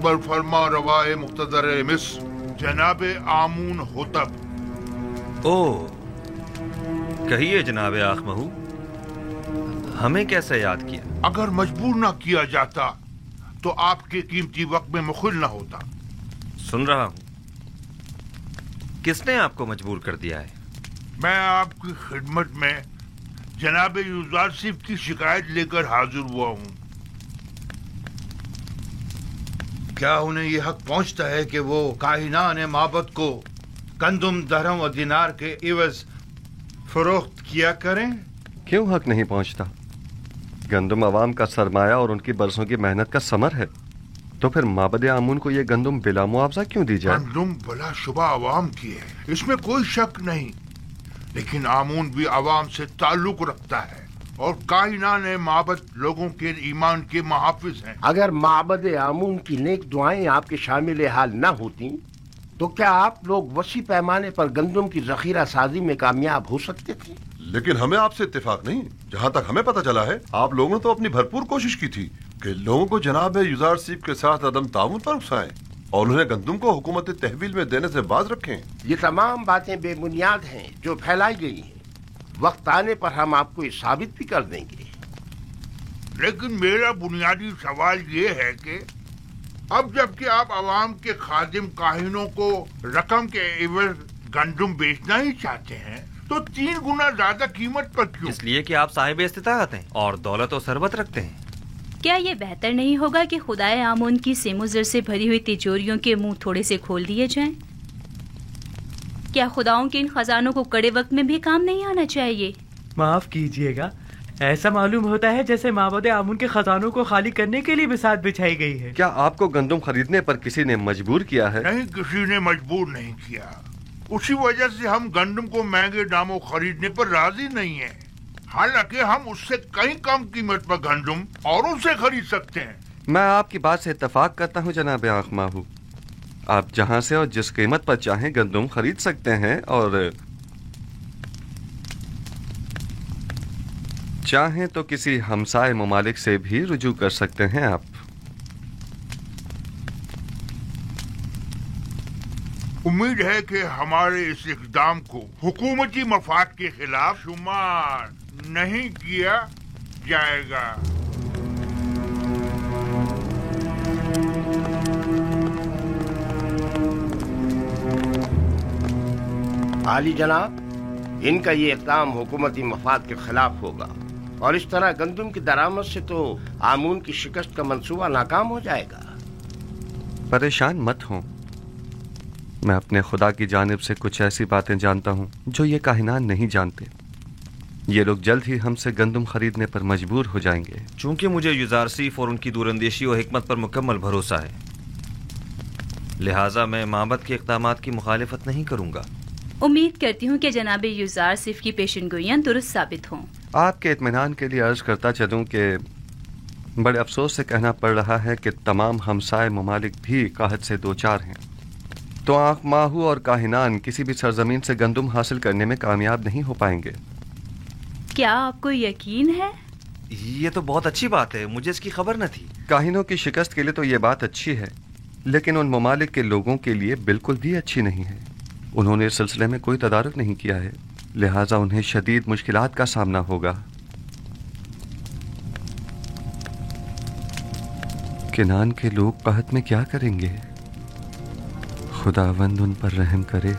अकबर फरमा रवाए मुक्तदर मिस्र जनाब आमून होतब। ओ कहिए जनाब आखमहू, हमें कैसे याद किया? अगर मजबूर ना किया जाता तो आपके कीमती वक्त में मुखिल ना होता। सुन रहा हूं, किसने आपको मजबूर कर दिया है? मैं आपकी खिदमत में जनाब यूजारसिफ की शिकायत लेकर हाजिर हुआ हूँ। क्या उन्हें ये हक पहुंचता है कि वो काहिनान माबद को गंदुम, दरहम और दिनार के इवज फरोख्त किया करें? क्यों हक नहीं पहुंचता? गंदुम अवाम का सरमाया और उनकी बरसों की मेहनत का समर है, तो फिर माबद आमून को ये गंदुम बिला मुआवजा क्यों दी जाए? गंदुम बला शुबा अवाम की है, इसमें कोई शक नहीं, लेकिन आमून भी अवाम से ताल्लुक रखता है और काहिनान माबद लोगों के ईमान के मुहाफिज हैं। अगर माबद आमून की नेक दुआएं आपके शामिल हाल न होती तो क्या आप लोग वसी पैमाने पर गंदुम की जखीरा साजी में कामयाब हो सकते थे? लेकिन हमें आपसे इत्तेफाक नहीं। जहाँ तक हमें पता चला है, आप लोगों ने तो अपनी भरपूर कोशिश की थी कि लोगों को जनाब यूजारसिफ के साथ अदम ताउन पर उकसाएं और उन्हें गंदुम को हुकूमत तहवील में देने से बाज रखें। ये तमाम बातें बेबुनियाद हैं जो फैलाई गई हैं। वक्त आने पर हम आपको ये साबित भी कर देंगे। लेकिन मेरा बुनियादी सवाल ये है कि अब जबकि आप अवाम के खादिम काहिनों को रकम के एवज गंदुम बेचना ही चाहते हैं, तो 3 गुना ज्यादा कीमत पर क्यों? इसलिए कि आप साहिब इस्तिताअत हैं और दौलत और सरबत रखते हैं। क्या ये बेहतर नहीं होगा कि खुदाए आमून की सेमुजर से भरी हुई तिजोरियों के मुंह थोड़े से खोल दिए जाएं? क्या खुदाओं के इन खजानों को कड़े वक्त में भी काम नहीं आना चाहिए? माफ कीजिएगा, ऐसा मालूम होता है जैसे माबद आमून के खजानों को खाली करने के लिए बिसात बिछाई गई है। क्या आपको गंदुम खरीदने पर किसी ने मजबूर किया है? नहीं, किसी ने मजबूर नहीं किया। उसी वजह से हम गंदुम को महंगे दामों खरीदने पर राजी नहीं है। हालांकि हम उससे कहीं कम कीमत पर गंदुम और उनसे खरीद सकते हैं। मैं आपकी बात से इत्तेफाक करता हूँ जनाब आखमाहू। आप जहाँ से और जिस कीमत पर चाहें गंदुम खरीद सकते हैं, और चाहें तो किसी हमसाए ममालिक से भी रुजू कर सकते हैं आप। उम्मीद है कि हमारे इस इक़दाम को हुकूमती मफाद के खिलाफ शुमार नहीं किया जाएगा। आली जनाब, इनका ये इक़दाम हुकूमती मफाद के खिलाफ होगा और इस तरह गंदुम की दरामद से तो आमून की शिकस्त का मंसूबा नाकाम हो जाएगा। परेशान मत हो, मैं अपने खुदा की जानिब से कुछ ऐसी बातें जानता हूँ जो ये काहिनान नहीं जानते। ये लोग जल्द ही हमसे गंदुम खरीदने पर मजबूर हो जाएंगे। चूंकि मुझे यूजारसिफ और उनकी दूरंदेशी और हिकमत पर मुकम्मल भरोसा है, लिहाजा मैं माबद के इक़दामात की मुखालिफत नहीं करूँगा। उम्मीद करती हूँ कि जनाब यूजारसिफ की पेशनगोइयाँ दुरुस्त साबित हों। आपके इत्मीनान के लिए अर्ज करता चलूँ कि बड़े अफसोस से कहना पड़ रहा है कि तमाम हमसाए ममालिक भी काहत से दो चार हैं, तो आखमाहू और काहिनान किसी भी सरजमीन से गंदुम हासिल करने में कामयाब नहीं हो पाएंगे। क्या आपको यकीन है? ये तो बहुत अच्छी बात है, मुझे इसकी खबर न थी। काहिनों की शिकस्त के लिए तो ये बात अच्छी है, लेकिन उन ममालिक के लोगों के लिए बिल्कुल भी अच्छी नहीं है। उन्होंने इस सिलसिले में कोई तदारुक नहीं किया है, लिहाजा उन्हें शदीद मुश्किलात का सामना होगा। किनान के लोग कहत में क्या करेंगे? खुदावंद उन पर रहम करे।